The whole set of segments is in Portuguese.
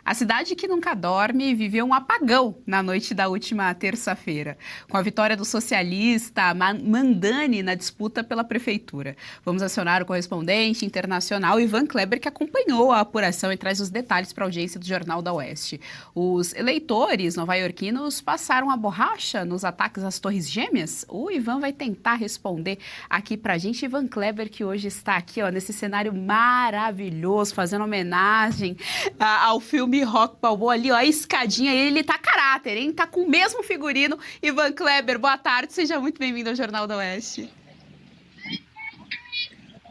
A cidade que nunca dorme viveu um apagão na noite da última terça-feira, com a vitória do socialista Mandani na disputa pela prefeitura. Vamos acionar o correspondente internacional Ivan Kleber, que acompanhou a apuração e traz os detalhes para a audiência do Jornal da Oeste. Os eleitores nova-iorquinos passaram a borracha nos ataques às Torres Gêmeas? O Ivan vai tentar responder aqui para a gente. Ivan Kleber, que hoje está aqui nesse cenário maravilhoso, fazendo homenagem ao filme Rock Balboa ali, a escadinha, ele tá caráter, hein? Tá com o mesmo figurino. Ivan Kleber, boa tarde, seja muito bem-vindo ao Jornal da Oeste.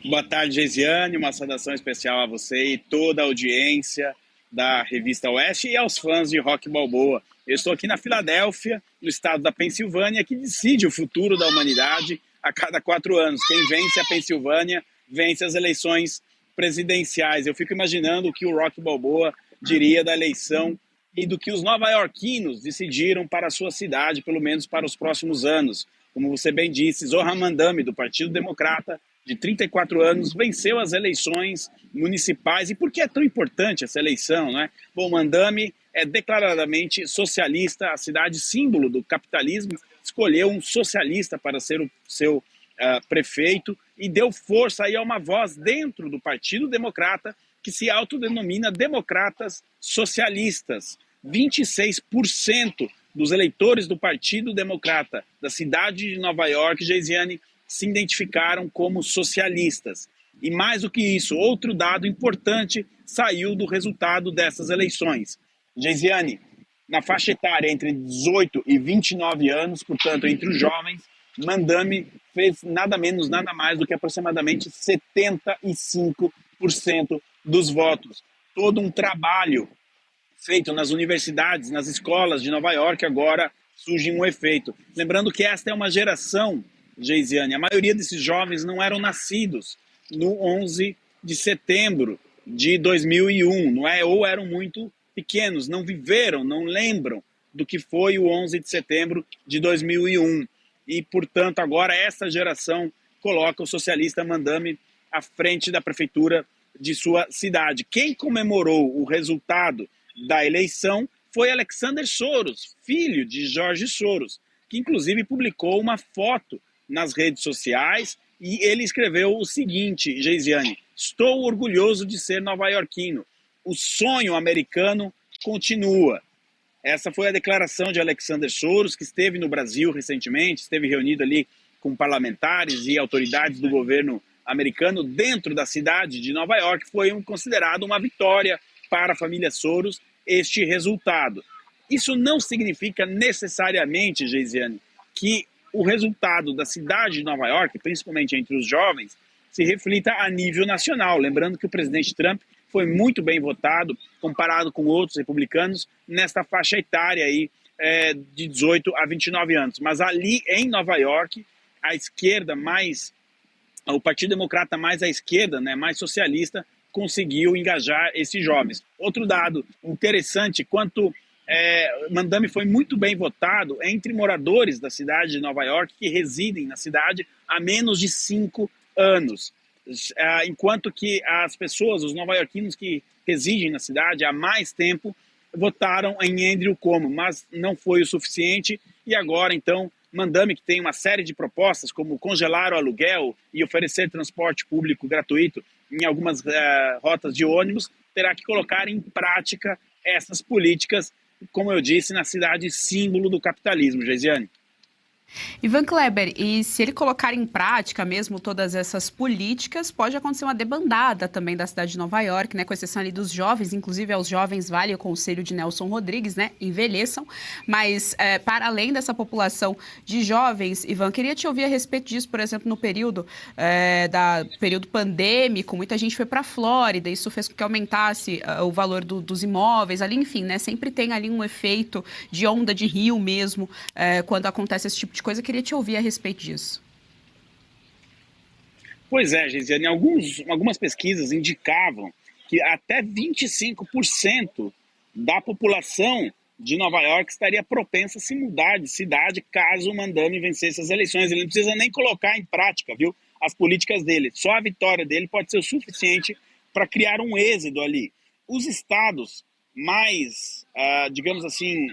Boa tarde, Geisiane, uma saudação especial a você e toda a audiência da Revista Oeste e aos fãs de Rock Balboa. Eu estou aqui na Filadélfia, no estado da Pensilvânia, que decide o futuro da humanidade a cada 4 anos. Quem vence a Pensilvânia vence as eleições presidenciais. Eu fico imaginando o que o Rock Balboa diria da eleição e do que os nova-iorquinos decidiram para a sua cidade, pelo menos para os próximos anos. Como você bem disse, Zohran Mamdani, do Partido Democrata, de 34 anos, venceu as eleições municipais. E por que é tão importante essa eleição, né? Bom, Mamdani é declaradamente socialista, a cidade símbolo do capitalismo escolheu um socialista para ser o seu prefeito e deu força aí a uma voz dentro do Partido Democrata que se autodenomina democratas socialistas. 26% dos eleitores do Partido Democrata da cidade de Nova York, Geisiane, se identificaram como socialistas. E mais do que isso, outro dado importante saiu do resultado dessas eleições. Geisiane, na faixa etária entre 18 e 29 anos, portanto, entre os jovens, Mamdani fez nada menos, nada mais do que aproximadamente 75% dos votos. Todo um trabalho feito nas universidades, nas escolas de Nova York, agora surge um efeito. Lembrando que esta é uma geração, Geisiane, a maioria desses jovens não eram nascidos no 11 de setembro de 2001, não é? Ou eram muito pequenos, não viveram, não lembram do que foi o 11 de setembro de 2001. E, portanto, agora essa geração coloca o socialista Mamdani à frente da prefeitura de sua cidade. Quem comemorou o resultado da eleição foi Alexander Soros, filho de George Soros, que inclusive publicou uma foto nas redes sociais e ele escreveu o seguinte, Geisiane: estou orgulhoso de ser nova-iorquino. O sonho americano continua. Essa foi a declaração de Alexander Soros, que esteve no Brasil recentemente, esteve reunido ali com parlamentares e autoridades do governo americano dentro da cidade de Nova York. Foi considerado uma vitória para a família Soros este resultado. Isso não significa necessariamente, Geisiane, que o resultado da cidade de Nova York, principalmente entre os jovens, se reflita a nível nacional. Lembrando que o presidente Trump foi muito bem votado, comparado com outros republicanos, nesta faixa etária aí, de 18 a 29 anos. Mas ali em Nova York, a esquerda o Partido Democrata mais à esquerda, né, mais socialista, conseguiu engajar esses jovens. Outro dado interessante, Mamdani foi muito bem votado entre moradores da cidade de Nova York que residem na cidade há menos de 5 anos. Enquanto que as pessoas, os nova-iorquinos que residem na cidade há mais tempo, votaram em Andrew Cuomo, mas não foi o suficiente. E agora, então, Mamdani, que tem uma série de propostas, como congelar o aluguel e oferecer transporte público gratuito em algumas rotas de ônibus, terá que colocar em prática essas políticas, como eu disse, na cidade símbolo do capitalismo, Geisiane. Ivan Kleber, e se ele colocar em prática mesmo todas essas políticas, pode acontecer uma debandada também da cidade de Nova York, né, com exceção ali dos jovens, inclusive aos jovens vale o conselho de Nelson Rodrigues, né, envelheçam, mas para além dessa população de jovens, Ivan, queria te ouvir a respeito disso, por exemplo, no período período pandêmico, muita gente foi para a Flórida, isso fez com que aumentasse o valor dos imóveis ali, enfim, né, sempre tem ali um efeito de onda de rio mesmo, quando acontece esse tipo de coisa. Queria te ouvir a respeito disso. Pois é, Geisiane, algumas pesquisas indicavam que até 25% da população de Nova York estaria propensa a se mudar de cidade caso o Mamdani vencesse as eleições. Ele não precisa nem colocar em prática, viu, as políticas dele. Só a vitória dele pode ser o suficiente para criar um êxodo ali. Os estados mais, digamos assim,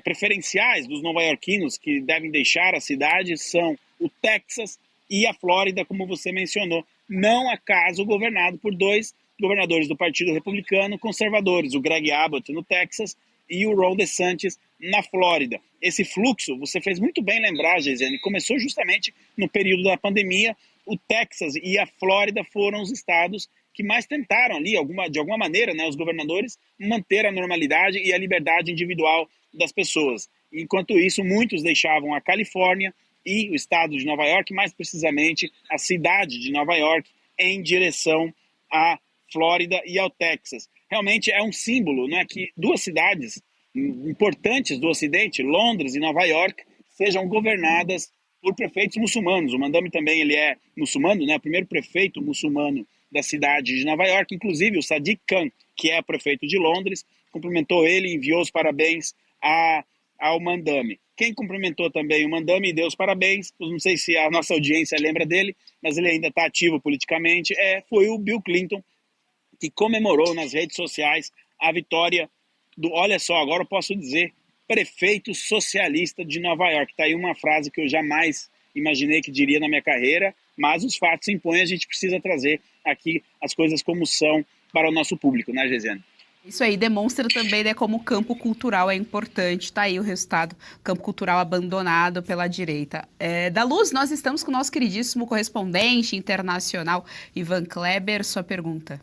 preferenciais dos nova-iorquinos que devem deixar a cidade são o Texas e a Flórida, como você mencionou. Não acaso governado por dois governadores do Partido Republicano conservadores, o Greg Abbott no Texas e o Ron DeSantis na Flórida. Esse fluxo, você fez muito bem lembrar, Geisiane, começou justamente no período da pandemia. O Texas e a Flórida foram os estados que mais tentaram ali, de alguma maneira, né, os governadores, manter a normalidade e a liberdade individual das pessoas. Enquanto isso, muitos deixavam a Califórnia e o estado de Nova York, mais precisamente a cidade de Nova York, em direção à Flórida e ao Texas. Realmente é um símbolo, né, que duas cidades importantes do Ocidente, Londres e Nova York, sejam governadas por prefeitos muçulmanos. O Mandami também ele é muçulmano, né, o primeiro prefeito muçulmano da cidade de Nova York, inclusive o Sadiq Khan, que é prefeito de Londres, cumprimentou ele e enviou os parabéns ao Mandami. Quem cumprimentou também o Mandami e deu os parabéns, não sei se a nossa audiência lembra dele, mas ele ainda está ativo politicamente, foi o Bill Clinton, que comemorou nas redes sociais a vitória do, olha só, agora eu posso dizer, prefeito socialista de Nova York. Está aí uma frase que eu jamais imaginei que diria na minha carreira, mas os fatos se impõem, a gente precisa trazer aqui as coisas como são para o nosso público, né, Geisiane? Isso aí demonstra também, né, como o campo cultural é importante. Está aí o resultado, campo cultural abandonado pela direita. Da Luz, nós estamos com o nosso queridíssimo correspondente internacional, Ivan Kleber. Sua pergunta.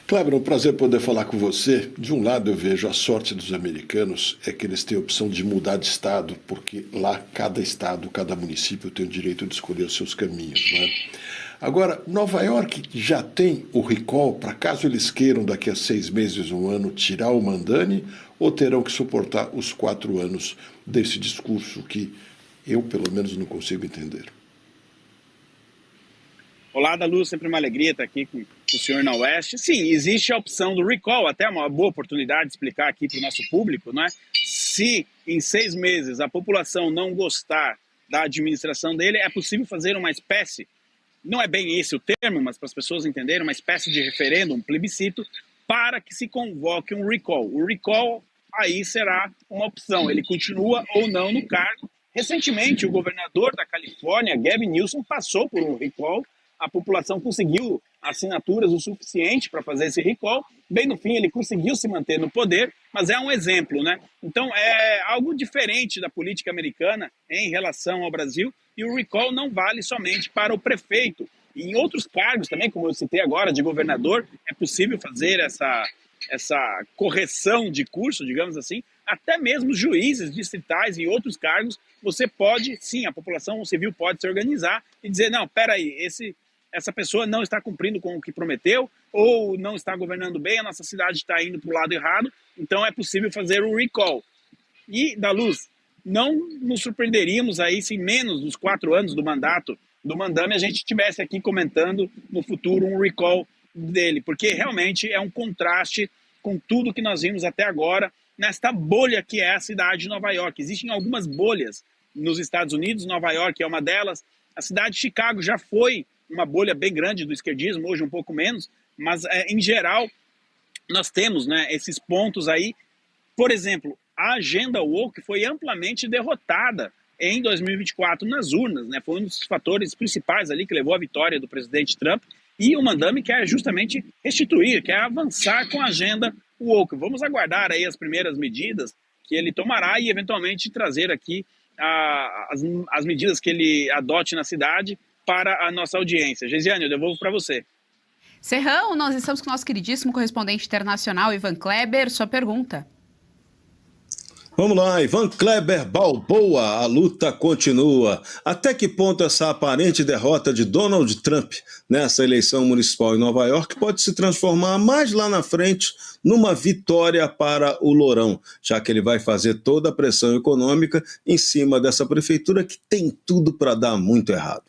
Kleber, é um prazer poder falar com você. De um lado eu vejo a sorte dos americanos é que eles têm a opção de mudar de estado, porque lá cada estado, cada município tem o direito de escolher os seus caminhos, né? Agora, Nova York já tem o recall para caso eles queiram daqui a 6 meses, 1 ano, tirar o Mandani, ou terão que suportar os 4 anos desse discurso que eu, pelo menos, não consigo entender. Olá, Dalu, sempre uma alegria estar aqui com o senhor na Oeste. Sim, existe a opção do recall, até uma boa oportunidade de explicar aqui para o nosso público, né? Se em 6 meses a população não gostar da administração dele, é possível fazer uma espécie, não é bem esse o termo, mas para as pessoas entenderem, uma espécie de referendo, um plebiscito, para que se convoque um recall. O recall aí será uma opção, ele continua ou não no cargo. Recentemente, o governador da Califórnia, Gavin Newsom, passou por um recall. A população conseguiu assinaturas o suficiente para fazer esse recall. Bem no fim, ele conseguiu se manter no poder, mas é um exemplo, né? Então, é algo diferente da política americana em relação ao Brasil, e o recall não vale somente para o prefeito. E em outros cargos também, como eu citei agora, de governador, é possível fazer essa correção de curso, digamos assim. Até mesmo juízes distritais e outros cargos, você pode, sim, a população civil pode se organizar e dizer, não, peraí, essa pessoa não está cumprindo com o que prometeu, ou não está governando bem, a nossa cidade está indo para o lado errado, então é possível fazer o recall. E, da Luz, não nos surpreenderíamos aí se em menos dos 4 anos do mandato do Mandami a gente estivesse aqui comentando no futuro um recall dele, porque realmente é um contraste com tudo que nós vimos até agora nesta bolha que é a cidade de Nova York. Existem algumas bolhas nos Estados Unidos, Nova York é uma delas, a cidade de Chicago já foi uma bolha bem grande do esquerdismo, hoje um pouco menos, mas em geral nós temos, né, esses pontos aí. Por exemplo, a agenda woke foi amplamente derrotada em 2024 nas urnas, né? Foi um dos fatores principais ali que levou à vitória do presidente Trump, e o Mandami quer justamente restituir, quer avançar com a agenda woke. Vamos aguardar aí as primeiras medidas que ele tomará e eventualmente trazer aqui as medidas que ele adote na cidade para a nossa audiência. Geisiane, eu devolvo para você. Serrão, nós estamos com o nosso queridíssimo correspondente internacional, Ivan Kleber. Sua pergunta. Vamos lá, Ivan Kleber Balboa, a luta continua. Até que ponto essa aparente derrota de Donald Trump nessa eleição municipal em Nova York pode se transformar mais lá na frente numa vitória para o Lourão, já que ele vai fazer toda a pressão econômica em cima dessa prefeitura que tem tudo para dar muito errado?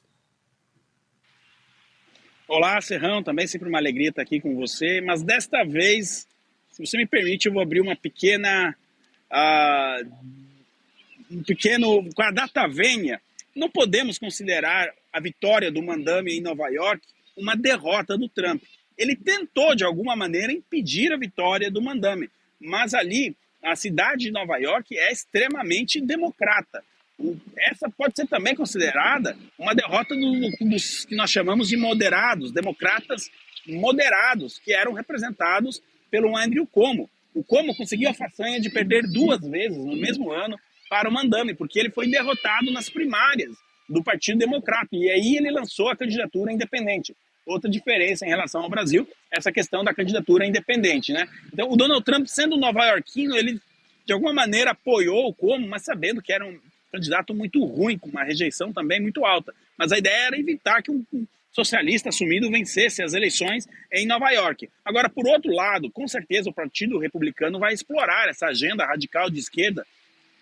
Olá, Serrão, também sempre uma alegria estar aqui com você, mas desta vez, se você me permite, eu vou abrir uma pequena... com a data venha. Não podemos considerar a vitória do Mandami em Nova York uma derrota do Trump. ele tentou, de alguma maneira, impedir a vitória do Mandami. Mas ali, a cidade de Nova York é extremamente democrata. Essa pode ser também considerada uma derrota dos que nós chamamos de moderados, democratas moderados, que eram representados pelo Andrew Cuomo. O Cuomo conseguiu a façanha de perder 2 vezes no mesmo ano para o Mandami, porque ele foi derrotado nas primárias do Partido Democrata, e aí ele lançou a candidatura independente. Outra diferença em relação ao Brasil, essa questão da candidatura independente, né? Então, o Donald Trump, sendo nova-iorquino, ele de alguma maneira apoiou o Cuomo, mas sabendo que era um candidato muito ruim, com uma rejeição também muito alta. Mas a ideia era evitar que um socialista assumido vencesse as eleições em Nova York. Agora, por outro lado, com certeza o Partido Republicano vai explorar essa agenda radical de esquerda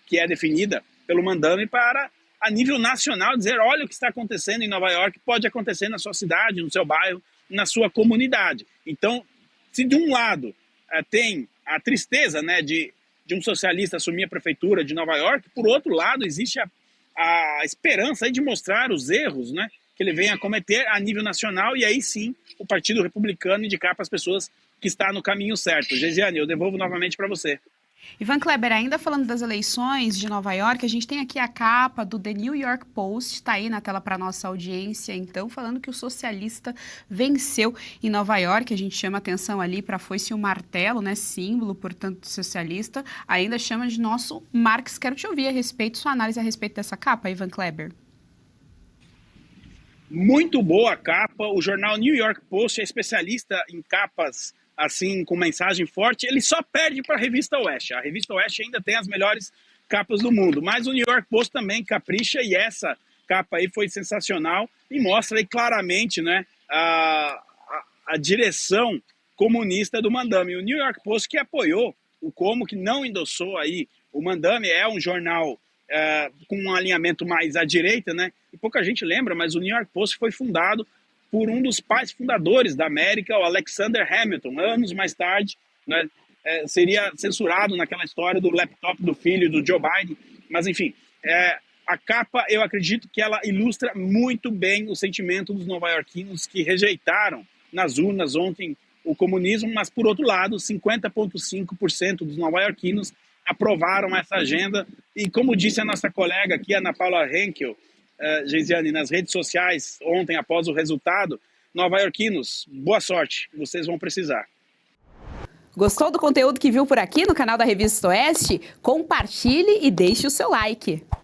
que é definida pelo Mandami para, a nível nacional, dizer, olha o que está acontecendo em Nova York, pode acontecer na sua cidade, no seu bairro, na sua comunidade. Então, se de um lado tem a tristeza, né, de um socialista assumir a prefeitura de Nova York, por outro lado, existe a esperança aí de mostrar os erros, né, que ele vem a cometer a nível nacional, e aí sim o Partido Republicano indicar para as pessoas que está no caminho certo. Geisiane, eu devolvo novamente para você. Ivan Kleber, ainda falando das eleições de Nova York, a gente tem aqui a capa do The New York Post, está aí na tela para nossa audiência, então, falando que o socialista venceu em Nova York. A gente chama atenção ali para a foice e o martelo, né, símbolo, portanto, socialista, ainda chama de nosso Marx. Quero te ouvir a respeito, sua análise a respeito dessa capa, Ivan Kleber. Muito boa a capa, o jornal New York Post é especialista em capas assim, com mensagem forte, ele só perde para a Revista Oeste. A Revista Oeste ainda tem as melhores capas do mundo, mas o New York Post também capricha, e essa capa aí foi sensacional e mostra aí claramente, né, a direção comunista do Mandami. O New York Post que apoiou o Cuomo, que não endossou aí o Mandami, é um jornal com um alinhamento mais à direita, né, e pouca gente lembra, mas o New York Post foi fundado por um dos pais fundadores da América, o Alexander Hamilton. Anos mais tarde, né, seria censurado naquela história do laptop do filho do Joe Biden. Mas, enfim, a capa, eu acredito que ela ilustra muito bem o sentimento dos nova-iorquinos que rejeitaram nas urnas ontem o comunismo, mas, por outro lado, 50,5% dos nova-iorquinos aprovaram essa agenda. E, como disse a nossa colega aqui, Ana Paula Henkel, Geisiane, nas redes sociais, ontem, após o resultado, nova-iorquinos, boa sorte, vocês vão precisar. Gostou do conteúdo que viu por aqui no canal da Revista Oeste? Compartilhe e deixe o seu like.